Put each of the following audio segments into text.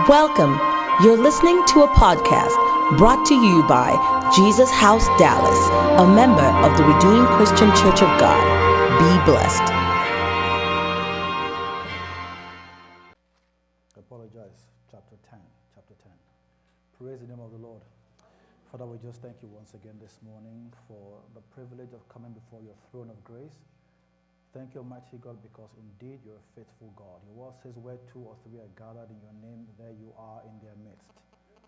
Welcome. You're listening to a podcast brought to you by Jesus House Dallas, a member of the Redeemed Christian Church of God. Be blessed. Apologize. Chapter 10. Praise the name of the Lord. Father, we just thank you once again this morning for the privilege of coming before your throne of grace. Thank you, Almighty God, because indeed you're a faithful God. Your word says where two or three are gathered in your name, there you are in their midst.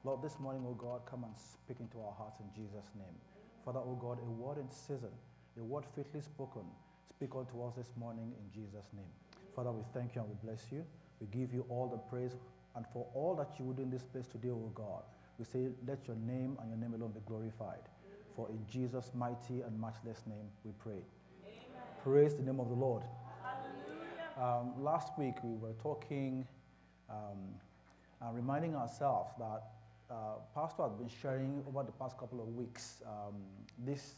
Lord, this morning, O God, come and speak into our hearts in Jesus' name. Father, O God, a word in season, a word fitly spoken, speak unto us this morning in Jesus' name. Father, we thank you and we bless you. We give you all the praise and for all that you would do in this place today, O God. We say, let your name and your name alone be glorified. For in Jesus' mighty and matchless name we pray. Praise the name of the Lord. Last week we were talking and reminding ourselves that Pastor has been sharing over the past couple of weeks this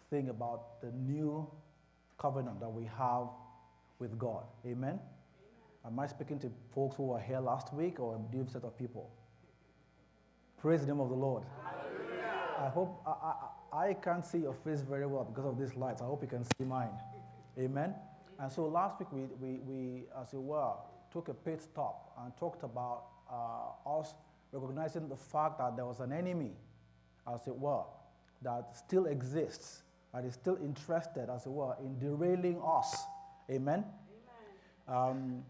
thing about the new covenant that we have with God. Amen? Am I speaking to folks who were here last week or a new set of people? Praise the name of the Lord. I hope I can't see your face very well because of these lights. I hope you can see mine. Amen. And so last week we as it were, took a pit stop and talked about us recognizing the fact that there was an enemy, as it were, that still exists, that is still interested, as it were, in derailing us. Amen. And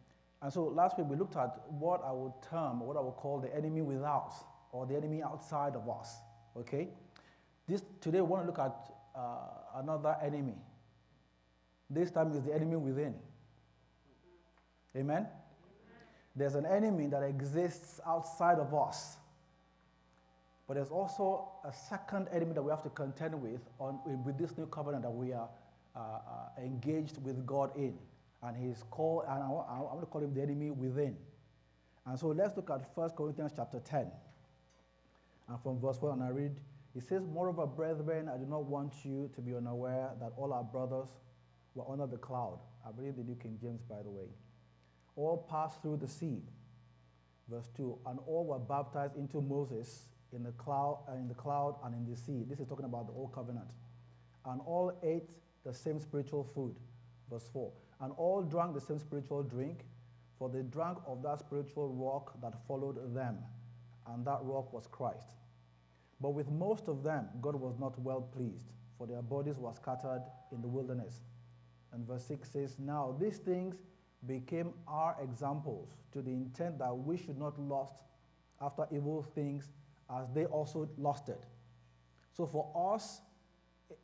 so last week we looked at what I would call the enemy without, or the enemy outside of us. Okay. Today we want to look at another enemy. This time is the enemy within. Amen? There's an enemy that exists outside of us. But there's also a second enemy that we have to contend with this new covenant that we are engaged with God in. And he's called, and I want to call him the enemy within. And so let's look at 1 Corinthians chapter 10. And from verse 1, I read, it says, moreover, brethren, I do not want you to be unaware that all our brothers were under the cloud. I believe the New King James, by the way. All passed through the sea. Verse 2, and all were baptized into Moses in the cloud and in the sea. This is talking about the old covenant. And all ate the same spiritual food. Verse 4, and all drank the same spiritual drink, for they drank of that spiritual rock that followed them, and that rock was Christ. But with most of them, God was not well pleased, for their bodies were scattered in the wilderness. And verse 6 says, now these things became our examples to the intent that we should not lust after evil things as they also lusted. So for us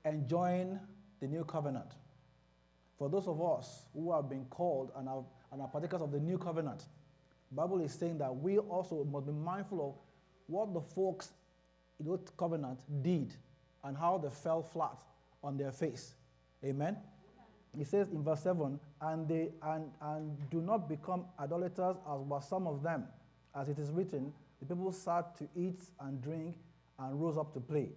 enjoying the new covenant, for those of us who have been called and are partakers of the new covenant, the Bible is saying that we also must be mindful of what the folks in the old covenant did and how they fell flat on their face. Amen? It says in verse 7, and do not become idolaters as were some of them. As it is written, the people sat to eat and drink and rose up to play.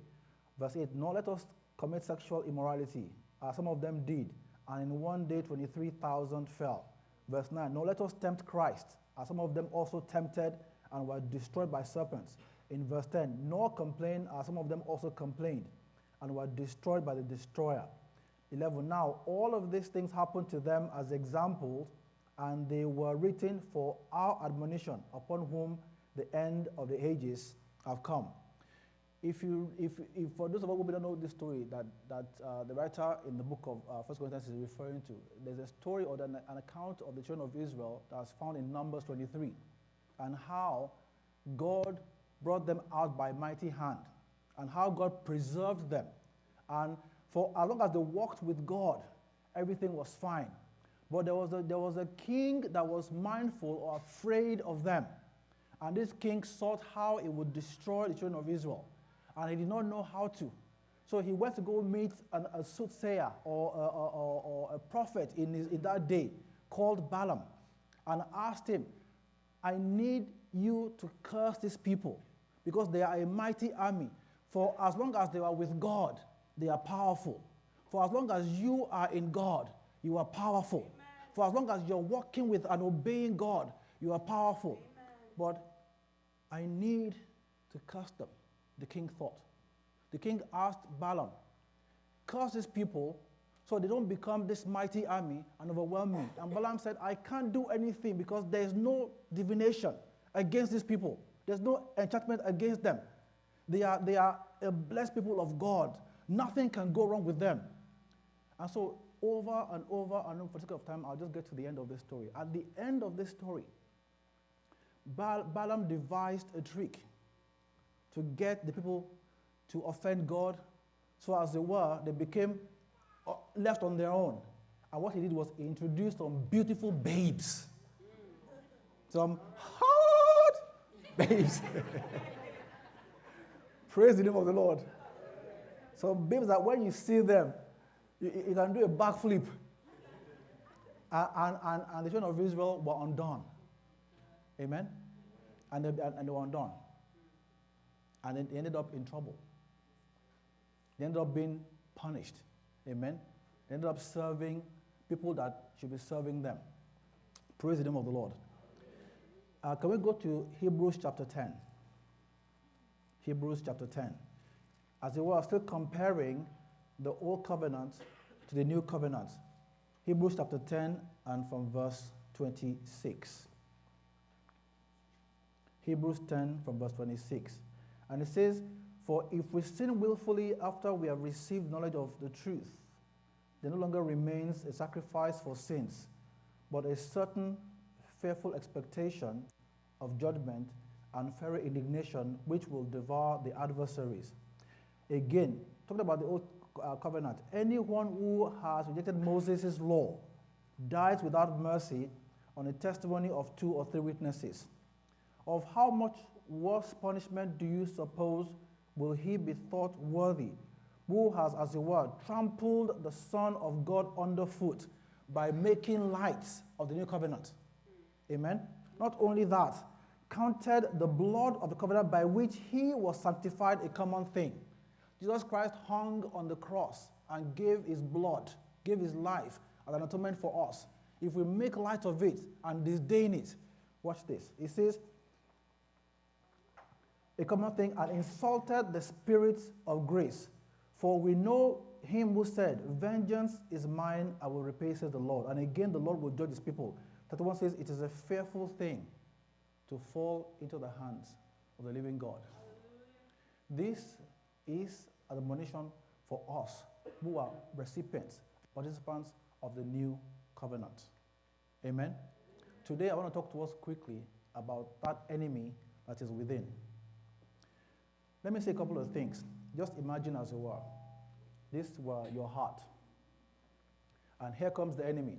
Verse 8, nor let us commit sexual immorality, as some of them did, and in one day 23,000 fell. Verse 9, nor let us tempt Christ, as some of them also tempted and were destroyed by serpents. In verse 10, nor complain, as some of them also complained and were destroyed by the destroyer. 11, now all of these things happened to them as examples, and they were written for our admonition, upon whom the end of the ages have come. If for those of us who don't know this story that the writer in the book of 1 Corinthians is referring to, there's a story or an account of the children of Israel that's found in Numbers 23, and how God brought them out by mighty hand, and how God preserved them. And for as long as they walked with God, everything was fine. But there was a king that was mindful or afraid of them. And this king sought how he would destroy the children of Israel. And he did not know how to. So he went to go meet a soothsayer or a prophet in that day called Balaam, and asked him, I need you to curse these people because they are a mighty army. For as long as they are with God, they are powerful. For as long as you are in God, you are powerful. Amen. For as long as you're walking with and obeying God, you are powerful. Amen. But I need to curse them, the king thought. The king asked Balaam, curse these people so they don't become this mighty army and overwhelm me. And Balaam said, I can't do anything because there is no divination against these people. There's no enchantment against them. They are a blessed people of God. Nothing can go wrong with them. And so over and over, and for the sake of time, I'll just get to the end of this story. At the end of this story, Balaam devised a trick to get the people to offend God. So as they were, they became left on their own. And what he did was he introduced some beautiful babes. Some hot babes. Praise the name of the Lord. Some babes that when you see them, you can do a backflip. And the children of Israel were undone. Amen? And they were undone. And then they ended up in trouble. They ended up being punished. Amen? They ended up serving people that should be serving them. Praise the name of the Lord. Can we go to Hebrews chapter 10? Hebrews chapter 10. As it were, still comparing the old covenant to the new covenant. Hebrews chapter 10 and from verse 26. Hebrews 10 from verse 26. And it says, for if we sin willfully after we have received knowledge of the truth, there no longer remains a sacrifice for sins, but a certain fearful expectation of judgment and fiery indignation which will devour the adversaries. Again, talking about the old covenant, anyone who has rejected Moses' law dies without mercy on the testimony of 2 or 3 witnesses. Of how much worse punishment do you suppose will he be thought worthy, who has, as it were, trampled the Son of God underfoot by making light of the new covenant? Amen? Not only that, counted the blood of the covenant by which he was sanctified a common thing. Jesus Christ hung on the cross and gave his blood, gave his life as an atonement for us. If we make light of it and disdain it, watch this. It says, a common thing, and insulted the Spirit of grace. For we know him who said, vengeance is mine, I will repay, says the Lord. And again, the Lord will judge his people. 31 says, it is a fearful thing to fall into the hands of the living God. This is an admonition for us who are recipients, participants of the new covenant. Amen? Today, I want to talk to us quickly about that enemy that is within. Let me say a couple of things. Just imagine, as it were, this were your heart. And here comes the enemy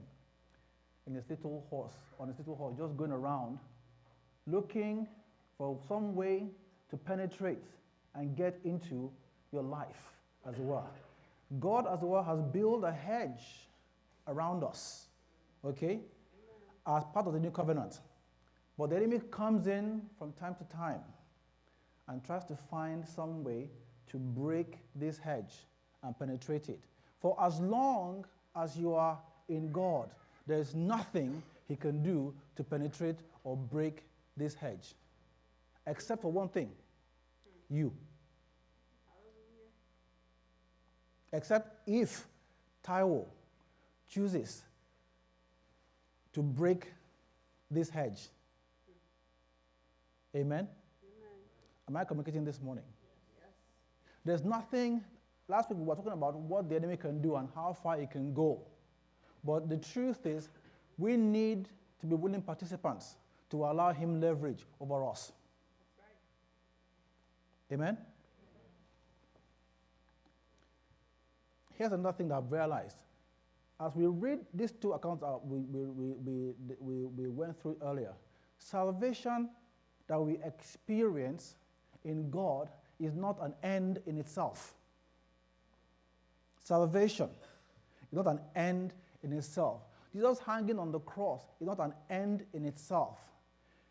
in his little horse, just going around, looking for some way to penetrate and get into your life, as it were. God, as it were, has built a hedge around us, okay, as part of the new covenant. But the enemy comes in from time to time and tries to find some way to break this hedge and penetrate it. For as long as you are in God, there is nothing he can do to penetrate or break this hedge. Except for one thing, you. Except if Taiwo chooses to break this hedge. Amen? Am I communicating this morning? Yes. There's nothing. Last week we were talking about what the enemy can do and how far it can go. But the truth is, we need to be willing participants to allow him leverage over us. That's right. Amen? Here's another thing that I've realized. As we read these 2 accounts we went through earlier, salvation that we experience in God is not an end in itself. Salvation is not an end in itself. Jesus hanging on the cross is not an end in itself.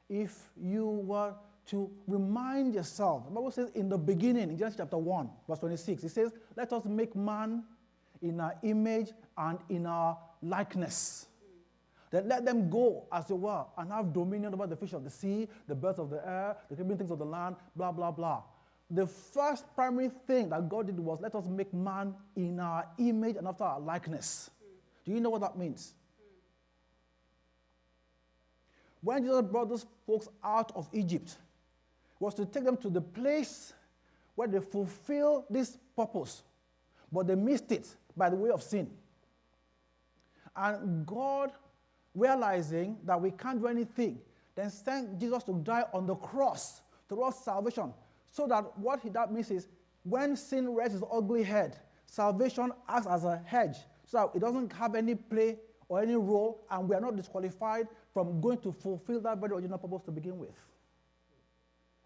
If you were to remind yourself, the Bible says in the beginning, in Genesis chapter 1, verse 26, it says, let us make man in our image and in our likeness. Then let them go as they were and have dominion over the fish of the sea, the birds of the air, the creeping things of the land, blah, blah, blah. The first primary thing that God did was let us make man in our image and after our likeness. Do you know what that means? When Jesus brought those folks out of Egypt, was to take them to the place where they fulfill this purpose. But they missed it by the way of sin. And God, realizing that we can't do anything, then sent Jesus to die on the cross towards salvation. So that that means is when sin rears its ugly head, salvation acts as a hedge so that it doesn't have any play or any role, and we are not disqualified from going to fulfill that very original purpose to begin with.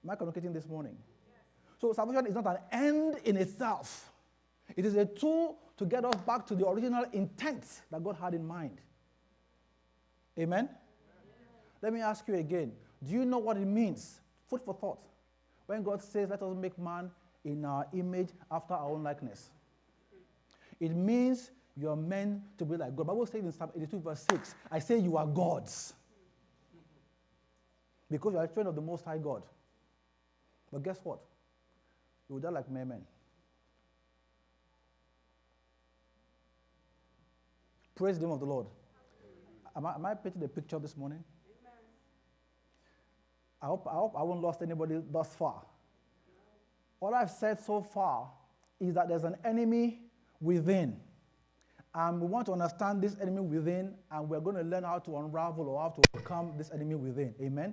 Am I communicating this morning? Yes. So salvation is not an end in itself. It is a tool to get us back to the original intent that God had in mind. Amen? Let me ask you again. Do you know what it means? Food for thought. When God says, let us make man in our image after our own likeness. It means you're meant to be like God. The Bible says in Psalm 82 verse 6, I say you are gods. Because you are a friend of the Most High God. But guess what? You will die like mere men. Praise the name of the Lord. Am I painting the picture this morning? I hope I won't lost anybody thus far. All I've said so far is that there's an enemy within. And we want to understand this enemy within, and we're going to learn how to unravel or how to overcome this enemy within. Amen?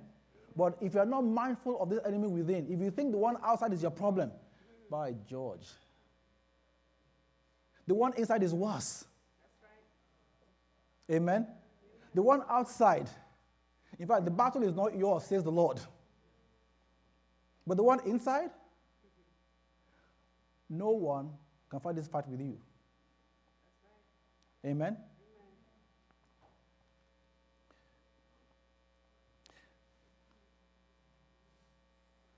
But if you're not mindful of this enemy within, if you think the one outside is your problem, by George, the one inside is worse. Amen? The one outside, in fact, the battle is not yours, says the Lord. But the one inside, no one can fight this fight with you. Amen?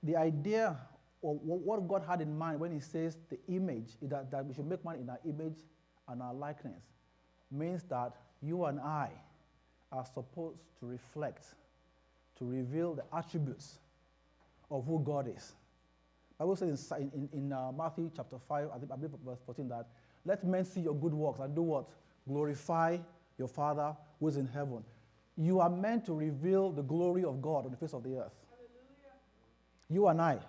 The idea or what God had in mind when he says the image, is that we should make man in our image and our likeness, means that you and I are supposed to reflect, to reveal the attributes of who God is. The Bible says in Matthew chapter 5, I believe verse 14, that let men see your good works and do what? Glorify your Father who is in heaven. You are meant to reveal the glory of God on the face of the earth. Hallelujah. You and I.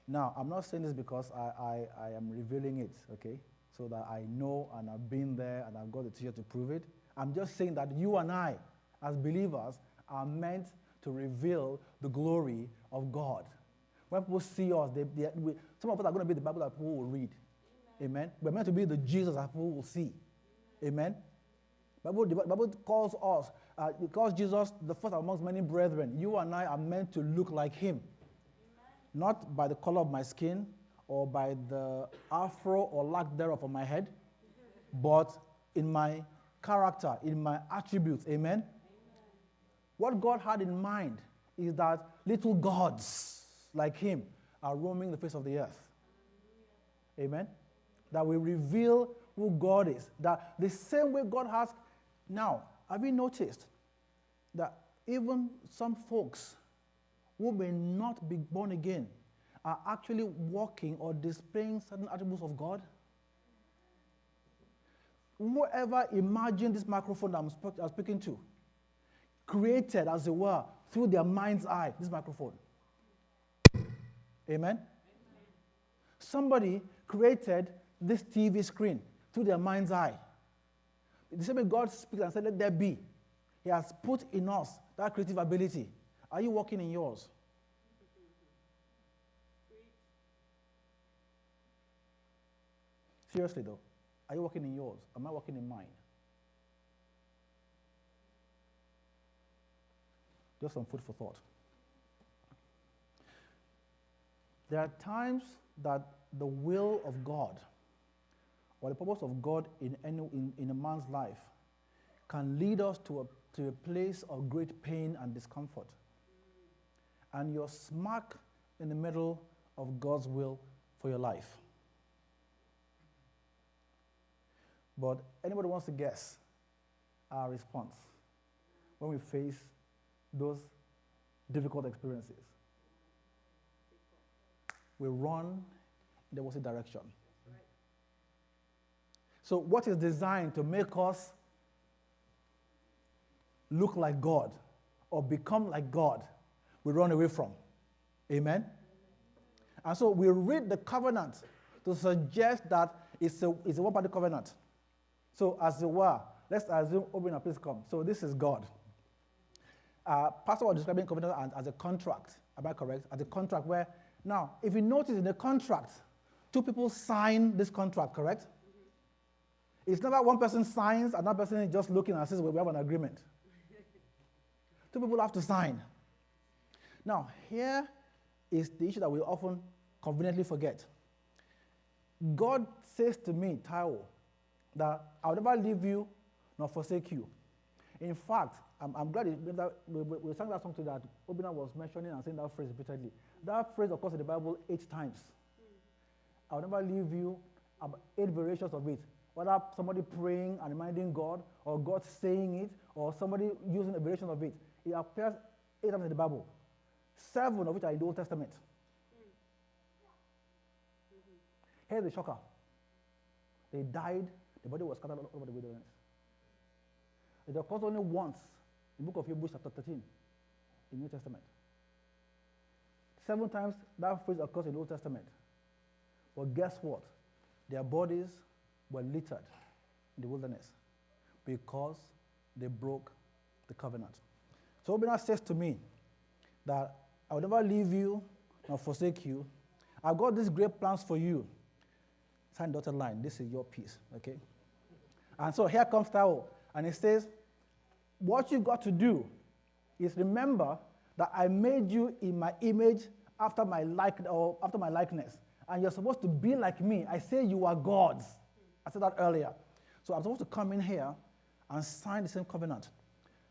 Now, I'm not saying this because I am revealing it, okay? So that I know and I've been there and I've got the teacher to prove it. I'm just saying that you and I, as believers, are meant to reveal the glory of God. When people see us, some of us are going to be the Bible that people will read. Amen. We're meant to be the Jesus that people will see. Amen. The Bible calls us, it calls Jesus the first amongst many brethren. You and I are meant to look like him. Not by the color of my skin or by the afro or lack thereof on my head, but in my character, in my attributes. Amen? What God had in mind is that little gods like him are roaming the face of the earth. Amen? That we reveal who God is. That the same way God has. Now, have you noticed that even some folks who may not be born again are actually walking or displaying certain attributes of God? Whoever imagined this microphone that I'm speaking to, created, as it were, through their mind's eye, this microphone. Amen? Somebody created this TV screen through their mind's eye. The same way God speaks and said, let there be. He has put in us that creative ability. Are you walking in yours? Seriously though, are you walking in yours? Am I walking in mine? Just some food for thought. There are times that the will of God or the purpose of God in a man's life can lead us to a place of great pain and discomfort. And you're smack in the middle of God's will for your life. But anybody wants to guess our response? when we face those difficult experiences? We run in the opposite direction. So what is designed to make us look like God or become like God, we run away from. Amen? And so we read the covenant to suggest that it's a one-party covenant. So as it were, let's assume, open up, please come. So this is God. Pastor was describing covenant as a contract. Am I correct? As a contract where, now, if you notice in the contract, two people sign this contract, correct? It's never one person signs, another person is just looking and says, well, we have an agreement. Two people have to sign. Now, here is the issue that we often conveniently forget. God says to me, Taiwo, that I will never leave you nor forsake you. In fact, I'm glad that we sang that song today that Obina was mentioning and saying that phrase repeatedly. That phrase occurs in the Bible 8 times. I will never leave you, 8 variations of it. Whether somebody praying and reminding God, or God saying it, or somebody using a variation of it. It appears 8 times in the Bible. 7 of which are in the Old Testament. Here's the shocker. They died, the body was scattered all over the wilderness. It occurs only once in the book of Hebrews chapter 13 in the New Testament. 7 times that phrase occurs in the Old Testament. But guess what? Their bodies were littered in the wilderness because they broke the covenant. So Obina says to me that I will never leave you nor forsake you. I've got these great plans for you. Sign dotted line. This is your piece, okay? And so here comes Taiwo, and he says, what you've got to do is remember that I made you in my image after my likeness. And you're supposed to be like me. I say you are gods. I said that earlier. So I'm supposed to come in here and sign the same covenant.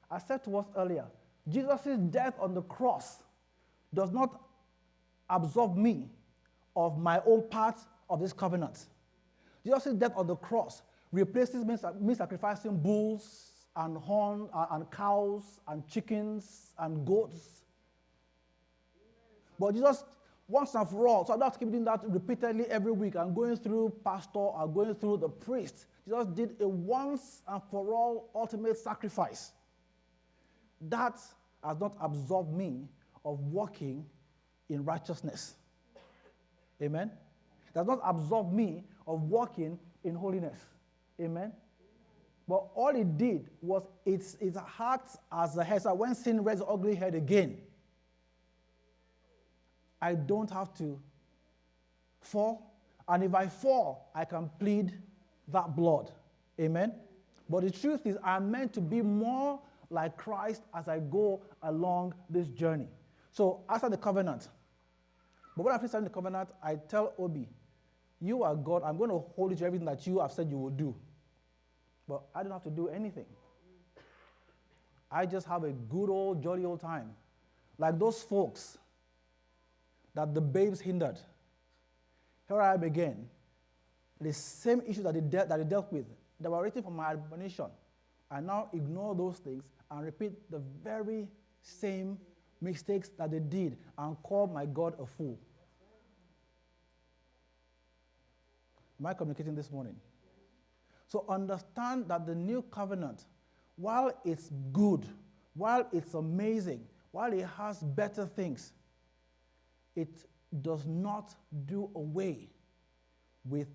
I said to us earlier, Jesus' death on the cross does not absolve me of my own part of this covenant. Jesus' death on the cross replaces me sacrificing bulls and horn and cows and chickens and goats. But Jesus, once and for all, so I don't have to keep doing that repeatedly every week. I'm going through pastor or going through the priest. Jesus did a once and for all ultimate sacrifice. That has not absolved me of walking in righteousness. Amen? It does not absolve me of walking in holiness. Amen? But all it did was it acts as a head. So when sin rears its ugly head again, I don't have to fall. And if I fall, I can plead that blood. Amen? But the truth is, I'm meant to be more like Christ as I go along this journey. So after the covenant, but when I finish signing the covenant, I tell Obi, you are God. I'm going to hold you to everything that you have said you will do. But I don't have to do anything. I just have a good old, jolly old time. Like those folks that the babes hindered. Here I am again. The same issue that they dealt with. They were waiting for my admonition. I now ignore those things and repeat the very same mistakes that they did and call my God a fool. Am I communicating this morning? So understand that the new covenant, while it's good, while it's amazing, while it has better things, it does not do away with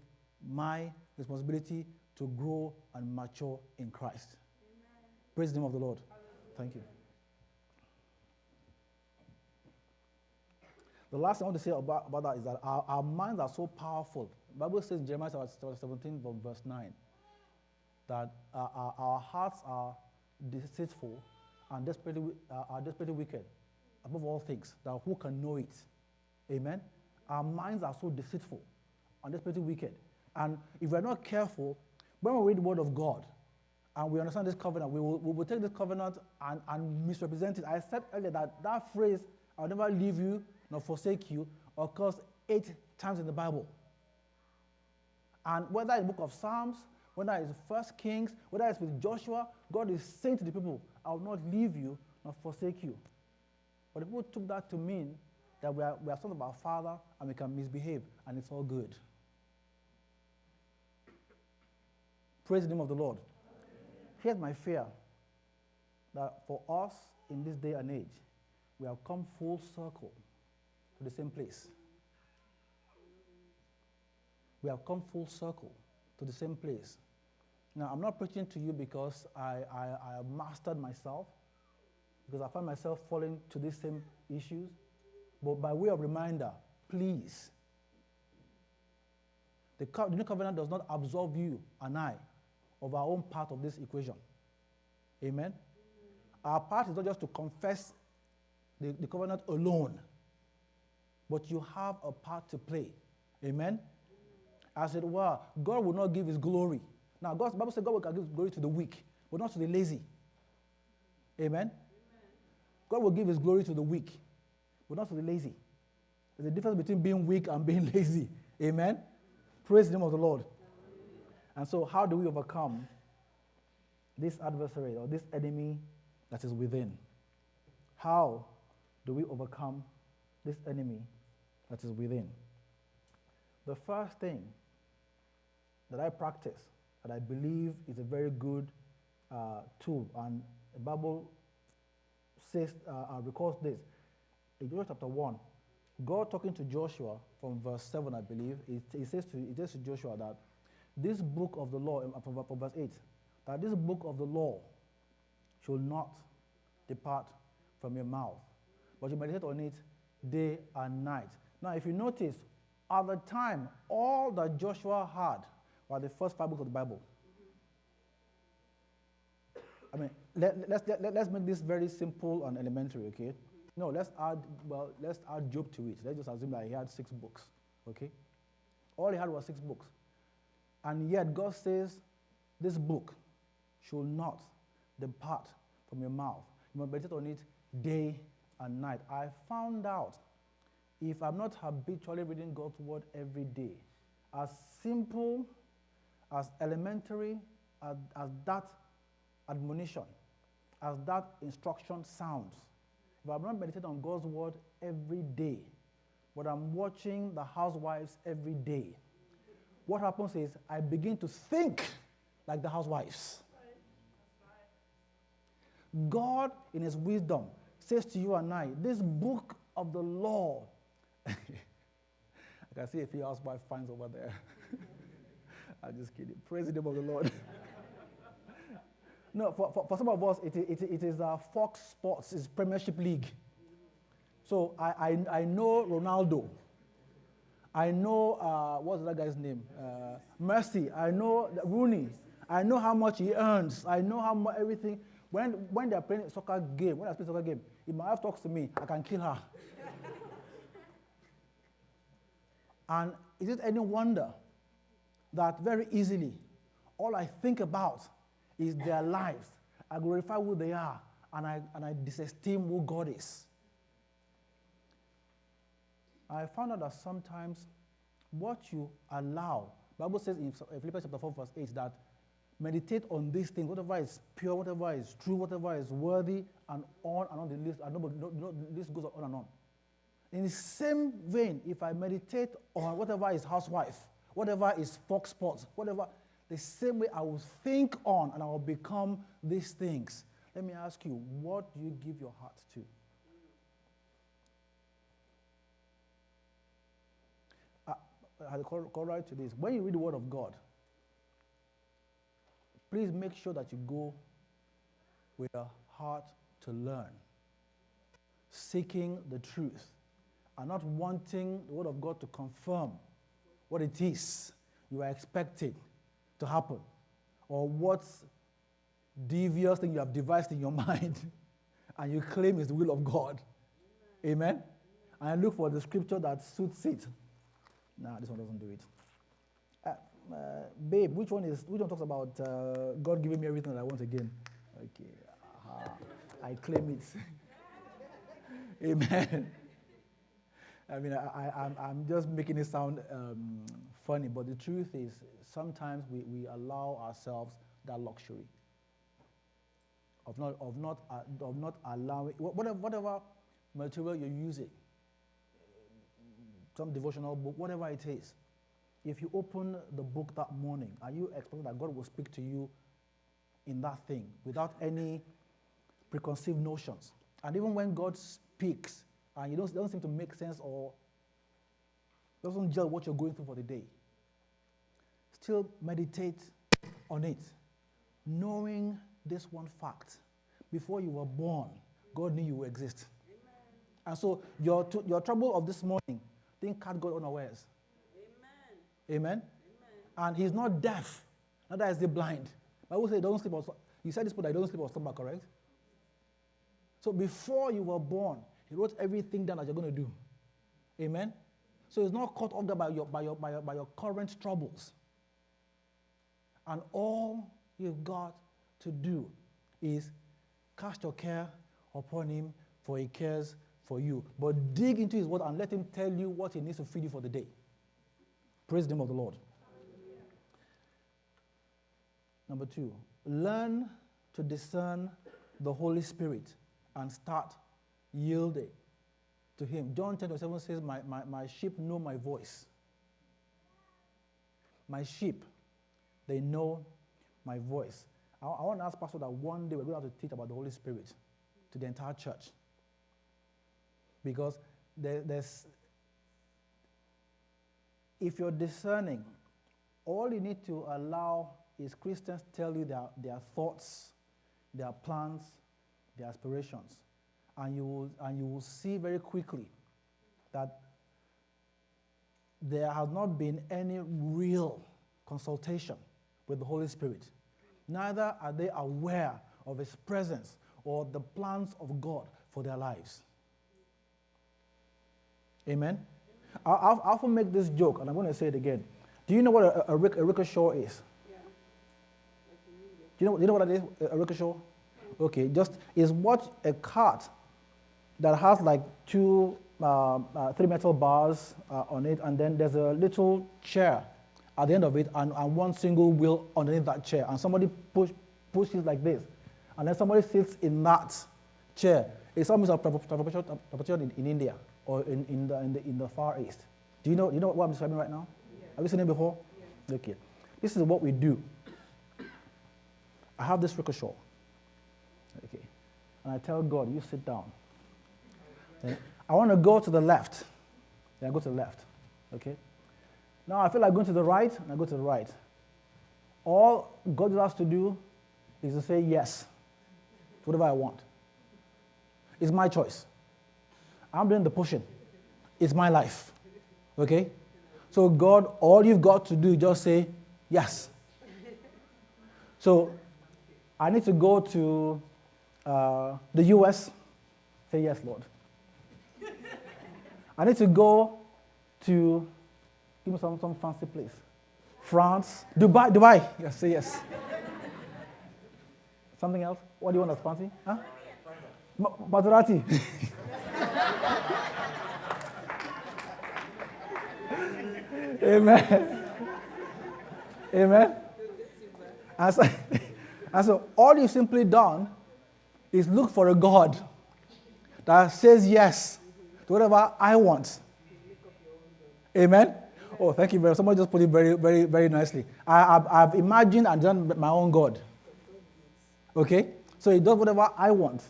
my responsibility to grow and mature in Christ. Amen. Praise the name of the Lord. Hallelujah. Thank you. The last thing I want to say about that is that our minds are so powerful. The Bible says in Jeremiah 17, verse 9, that our hearts are deceitful and desperately wicked, above all things, that who can know it? Amen? Our minds are so deceitful and desperately wicked. And if we're not careful, when we read the word of God and we understand this covenant, we will take this covenant and misrepresent it. I said earlier that phrase, I'll never leave you nor forsake you, occurs 8 times in the Bible. And whether in the book of Psalms, whether it's 1 Kings, whether it's with Joshua, God is saying to the people, I will not leave you nor forsake you. But people took that to mean that we are sons of our Father and we can misbehave, and it's all good. Praise the name of the Lord. Here's my fear, that for us in this day and age, we have come full circle to the same place. We have come full circle to the same place. Now, I'm not preaching to you because I have mastered myself, because I find myself falling to these same issues, but by way of reminder, please, the new covenant does not absolve you and I of our own part of this equation. Amen? Our part is not just to confess the covenant alone, but you have a part to play. Amen? As it were, God will not give his glory. Now, the Bible says God will give glory to the weak, but not to the lazy. Amen? God will give his glory to the weak, but not to the lazy. There's a difference between being weak and being lazy. Amen? Praise the name of the Lord. And so, how do we overcome this adversary or this enemy that is within? How do we overcome this enemy that is within? The first thing that I practice, that I believe is a very good tool, and the Bible says, records this. In Joshua chapter 1, God talking to Joshua from verse 7, I believe, he says to Joshua that this book of the law, from verse 8, that this book of the law shall not depart from your mouth, but you meditate on it day and night. Now, if you notice, at the time, all that Joshua had were the first 5 books of the Bible. I mean, let's make this very simple and elementary, okay? No, let's add Job to it. Let's just assume that he had 6 books, okay? All he had was 6 books. And yet God says, this book should not depart from your mouth. You must meditate on it day and night. I found out, if I'm not habitually reading God's word every day, as simple, as elementary as that admonition, as that instruction sounds, if I'm not meditating on God's word every day, but I'm watching the housewives every day, what happens is I begin to think like the housewives. God, in his wisdom, says to you and I, this book of the law, I can see a few housewife fans over there. I'm just kidding. Praise the name of the Lord. No, for some of us, it is Fox Sports, it's Premiership League. So I know Ronaldo. I know, what's that guy's name? Mercy. I know Rooney. I know how much he earns. I know how much everything. When they're playing a soccer game, when I play a soccer game, if my wife talks to me, I can kill her. And is it any wonder that very easily, all I think about is their lives. I glorify who they are, and I disesteem who God is. I found out that sometimes what you allow, the Bible says in Philippians chapter 4, verse 8, that meditate on these things, whatever is pure, whatever is true, whatever is worthy, and on the list, and the list goes on and on. In the same vein, if I meditate on whatever is housewife, whatever is Fox Sports, whatever, the same way I will think on and I will become these things. Let me ask you, what do you give your heart to? I had a corollary to this. When you read the Word of God, please make sure that you go with a heart to learn, seeking the truth, and not wanting the Word of God to confirm what it is you are expecting to happen, or what devious thing you have devised in your mind, and you claim is the will of God. Amen? And I look for the scripture that suits it. Nah, this one doesn't do it. Babe, which one talks about God giving me everything that I want again? Okay, I claim it. Amen. I mean, I'm just making it sound funny, but the truth is, sometimes we allow ourselves that luxury. of not allowing whatever material you're using, some devotional book, whatever it is. If you open the book that morning, are you expecting that God will speak to you in that thing without any preconceived notions? And even when God speaks and it doesn't seem to make sense or doesn't gel what you're going through for the day, still meditate on it, knowing this one fact. Before you were born, God knew you would exist. Amen. And so your trouble of this morning didn't catch God unawares. Amen. Amen? Amen. And he's not deaf, neither is he blind. I would say don't sleep or slumber. You said this, but I don't sleep or slumber, correct? So before you were born, he wrote everything down that you're going to do. Amen? So it's not caught off guard by your current troubles. And all you've got to do is cast your care upon him, for he cares for you. But dig into his word and let him tell you what he needs to feed you for the day. Praise the name of the Lord. Number 2, learn to discern the Holy Spirit and start yielding to him. John 10:7 says, my sheep know my voice. My sheep, they know my voice. I want to ask Pastor that one day we're going to have to teach about the Holy Spirit to the entire church. Because if you're discerning, all you need to allow is Christians tell you their thoughts, their plans, their aspirations. And you will see very quickly that there has not been any real consultation with the Holy Spirit. Neither are they aware of his presence or the plans of God for their lives. Amen? I often make this joke, and I'm going to say it again. Do you know what a rickshaw is? Yeah. Do you know what it is, a rickshaw? Okay, is what a cart that has like 3 metal bars on it, and then there's a little chair at the end of it, and one single wheel underneath that chair, and somebody pushes like this, and then somebody sits in that chair. It's almost a transportation in India or in the Far East. Do you know what I'm describing right now? Yeah. Have you seen it before? Yeah. Okay. This is what we do. I have this rickshaw. Okay. And I tell God, you sit down. Okay. I want to go to the left. Then I go to the left. Okay. Now I feel like going to the right, and I go to the right. All God has to do is to say yes to whatever I want. It's my choice. I'm doing the pushing. It's my life. Okay? So God, all you've got to do is just say yes. So I need to go to the US. Say yes, Lord. I need to go to, give me some fancy place. France. Dubai. Yes, say yes. Something else? What do you want as fancy? Huh? Maserati. Amen. Amen. And so all you've simply done is look for a God that says yes to whatever I want. Amen. Oh, thank you very much. Somebody just put it very, very, very nicely. I've imagined and done my own God. Okay? So he does whatever I want.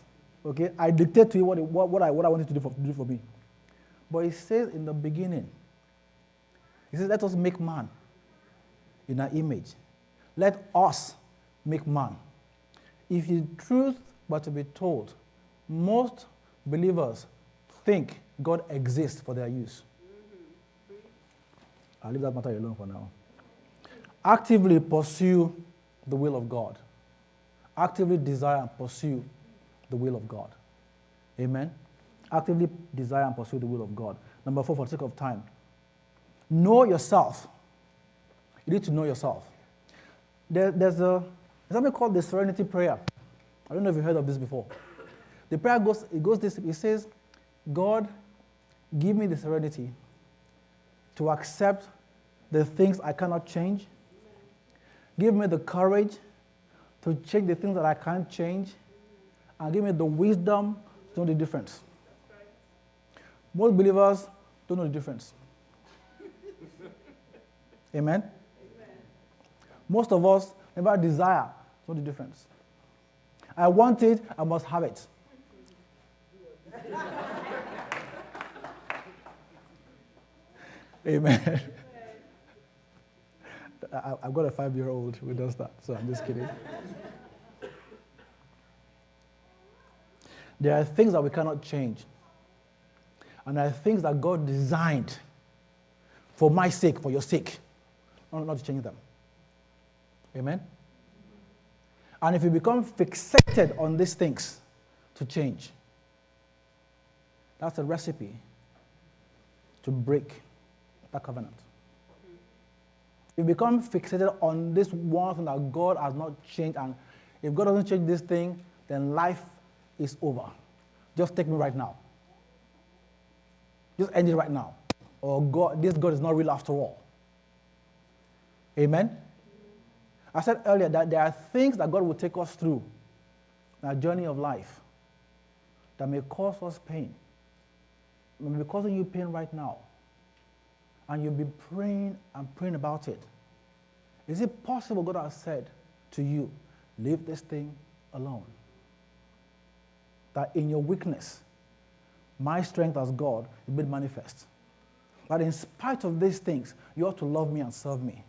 Okay? I dictate to you what I want him to do for me. But he says in the beginning, he says, let us make man in our image. Let us make man. If the truth were to be told, most believers think God exists for their use. I'll leave that matter alone for now. Actively pursue the will of God. Actively desire and pursue the will of God. Amen? Actively desire and pursue the will of God. Number 4, for the sake of time. Know yourself. You need to know yourself. There's something called the serenity prayer. I don't know if you've heard of this before. The prayer goes this, it says, God, give me the serenity to accept the things I cannot change. Give me the courage to change the things that I can't change. and give me the wisdom to know the difference. Most believers don't know the difference. Amen? Most of us never desire to know the difference. I want it, I must have it. Amen. I've got a 5-year-old who does that, so I'm just kidding. There are things that we cannot change. And there are things that God designed for my sake, for your sake, not to change them. Amen? And if you become fixated on these things to change, that's a recipe to break that covenant. If you become fixated on this one thing that God has not changed, and if God doesn't change this thing, then life is over. Just take me right now. Just end it right now. Or God, this God is not real after all. Amen? I said earlier that there are things that God will take us through in our journey of life that may cause us pain. It may be causing you pain right now. And you'll be praying and praying about it. Is it possible God has said to you, leave this thing alone? That in your weakness, my strength as God will be manifest. That in spite of these things, you ought to love me and serve me.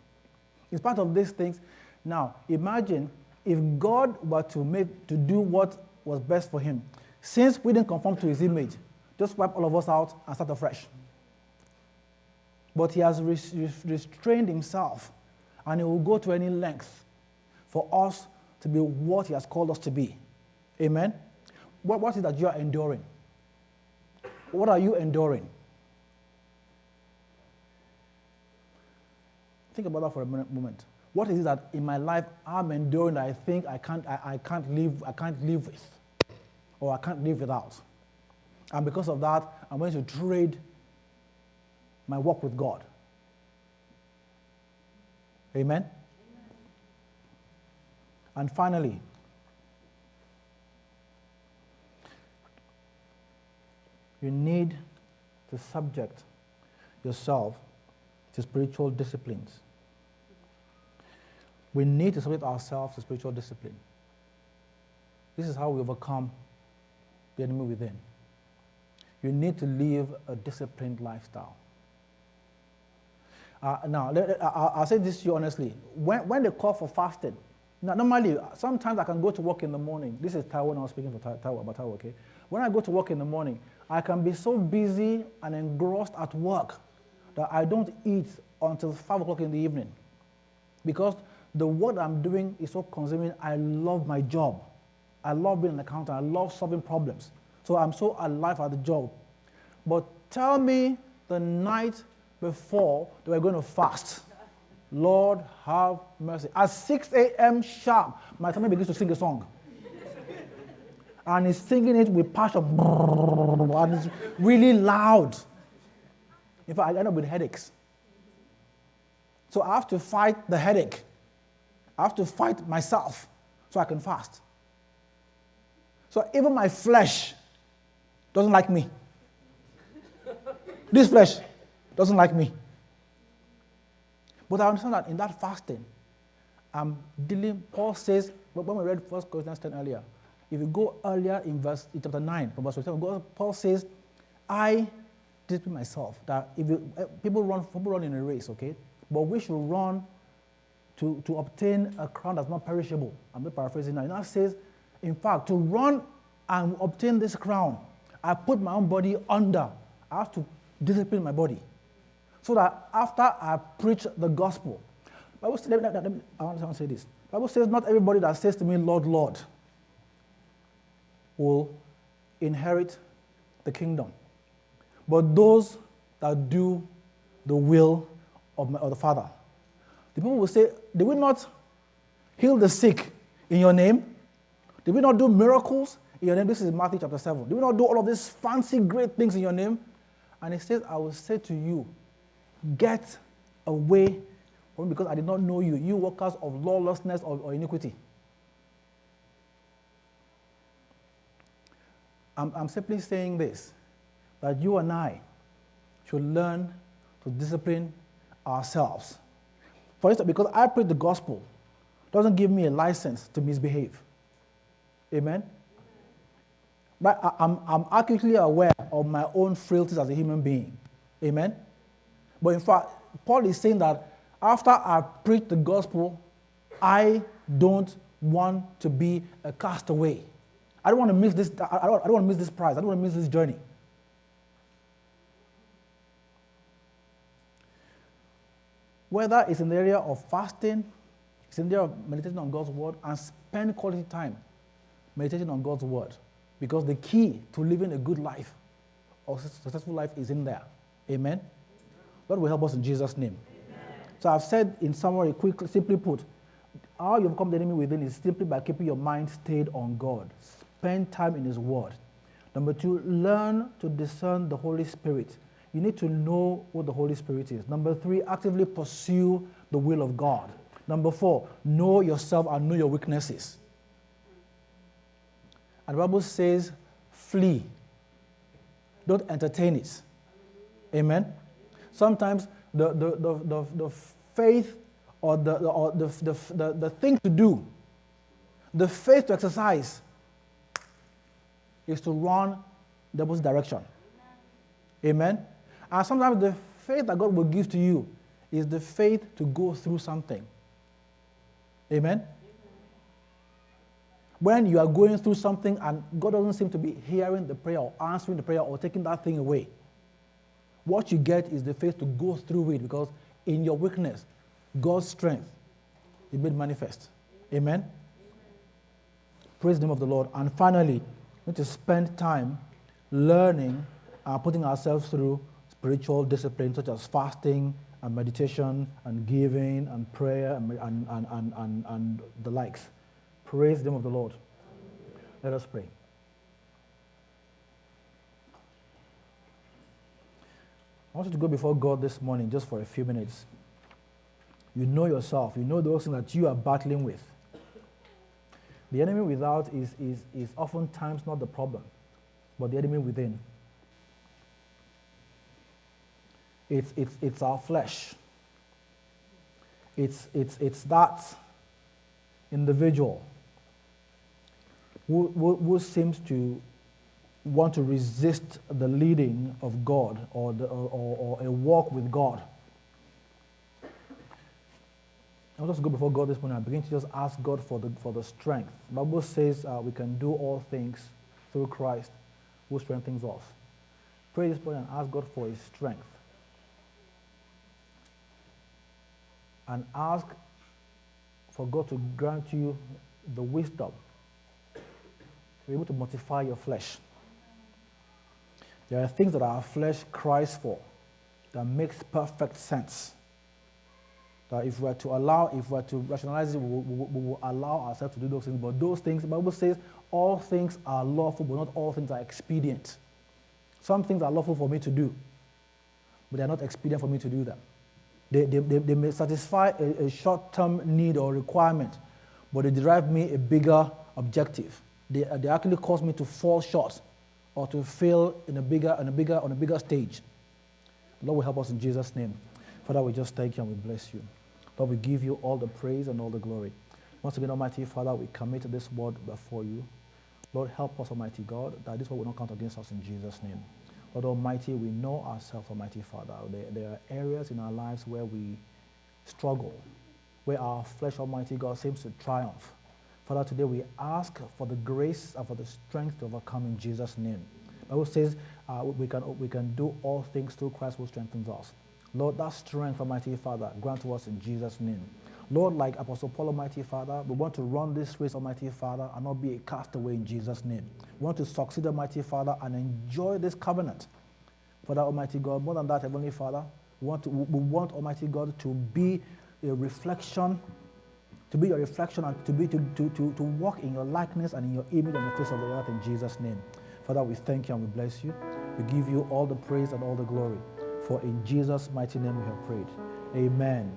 In spite of these things, now imagine if God were to do what was best for him. Since we didn't conform to his image, just wipe all of us out and start afresh. But he has restrained himself, and he will go to any length for us to be what he has called us to be. Amen? What is that you are enduring? What are you enduring? Think about that for a moment. What is it that in my life I'm enduring that I think I can't live with, or I can't live without? And because of that, I'm going to trade my walk with God. Amen? And finally, you need to subject yourself to spiritual disciplines. We need to subject ourselves to spiritual discipline. This is how we overcome the enemy within. You need to live a disciplined lifestyle. Now, I'll say this to you honestly. When they call for fasting, now normally, sometimes I can go to work in the morning. This is Taiwo, I was speaking for Taiwo, about Taiwo, okay? When I go to work in the morning, I can be so busy and engrossed at work that I don't eat until 5 o'clock in the evening. Because the work that I'm doing is so consuming. I love my job. I love being an accountant. I love solving problems. So I'm so alive at the job. But tell me the night before that we're going to fast. Lord, have mercy. At 6 a.m. sharp, my family begins to sing a song. And he's singing it with passion. And it's really loud. In fact, I end up with headaches. So I have to fight the headache. I have to fight myself so I can fast. So even my flesh doesn't like me. This flesh doesn't like me. But I understand that in that fasting, I'm dealing, Paul says, when we read 1 Corinthians 10 earlier, if you go earlier in chapter 9, from verse 27, Paul says, I discipline myself, that if people run in a race, okay? But we should run to obtain a crown that's not perishable. I'm not paraphrasing now. It says, in fact, to run and obtain this crown, I put my own body under. I have to discipline my body. So that after I preach the gospel, I want to say this. The Bible says, not everybody that says to me, Lord, Lord, will inherit the kingdom, but those that do the will of the Father. The people will say, did we not heal the sick in your name? Did we not do miracles in your name? This is Matthew chapter 7. Did we not do all of these fancy, great things in your name? And it says, I will say to you, get away from me because I did not know you, you workers of lawlessness or iniquity. I'm simply saying this, that you and I should learn to discipline ourselves. For instance, because I preach the gospel doesn't give me a license to misbehave. Amen? But I'm acutely aware of my own frailties as a human being. Amen? But in fact, Paul is saying that after I preach the gospel, I don't want to be a castaway. I don't want to miss this. I don't want to miss this prize. I don't want to miss this journey. Whether it's in the area of fasting, it's in the area of meditating on God's word, and spend quality time meditating on God's word. Because the key to living a good life or successful life is in there. Amen? God will help us in Jesus' name. Amen. So I've said in summary, quickly, simply put, how you overcome the enemy within is simply by keeping your mind stayed on God. Spend time in His word. Number 2, learn to discern the Holy Spirit. You need to know what the Holy Spirit is. Number 3, actively pursue the will of God. Number 4, know yourself and know your weaknesses. And the Bible says, flee. Don't entertain it. Amen? Sometimes the faith or the thing to do, the faith to exercise, is to run the opposite direction. Amen? And sometimes the faith that God will give to you is the faith to go through something. Amen? When you are going through something and God doesn't seem to be hearing the prayer or answering the prayer or taking that thing away, what you get is the faith to go through it, because in your weakness, God's strength is made manifest. Amen? Praise the name of the Lord. And finally, we need to spend time learning and putting ourselves through spiritual disciplines such as fasting and meditation and giving and prayer and the likes. Praise the name of the Lord. Let us pray. I want you to go before God this morning just for a few minutes. You know yourself. You know those things that you are battling with. The enemy without is oftentimes not the problem, but the enemy within. It's our flesh. It's that individual who seems to want to resist the leading of God or a walk with God. I want us to go before God this morning and begin to just ask God for the strength. The Bible says we can do all things through Christ who strengthens us. Pray this morning and ask God for His strength. And ask for God to grant you the wisdom to be able to mortify your flesh. There are things that our flesh cries for that makes perfect sense. That if we were to rationalize it, we will allow ourselves to do those things. But those things, the Bible says, all things are lawful, but not all things are expedient. Some things are lawful for me to do, but they are not expedient for me to do them. They may satisfy a short-term need or requirement, but they derive me a bigger objective. They actually cause me to fall short or to fail on a bigger stage. The Lord will help us in Jesus' name. Father, we just thank you and we bless you. Lord, we give you all the praise and all the glory. Once again, Almighty Father, we commit this word before you. Lord, help us, Almighty God, that this word will not count against us in Jesus' name. Lord Almighty, we know ourselves, Almighty Father. There are areas in our lives where we struggle, where our flesh, Almighty God, seems to triumph. Father, today we ask for the grace and for the strength to overcome in Jesus' name. The Bible says we can do all things through Christ who strengthens us. Lord, that strength, Almighty Father, grant to us in Jesus' name. Lord, like Apostle Paul, Almighty Father, we want to run this race, Almighty Father, and not be a castaway in Jesus' name. We want to succeed, Almighty Father, and enjoy this covenant. Father, Almighty God, more than that, Heavenly Father, we want Almighty God, to be a reflection, to be your reflection, and to walk in your likeness and in your image on the face of the earth in Jesus' name. Father, we thank you and we bless you. We give you all the praise and all the glory. For in Jesus' mighty name we have prayed. Amen.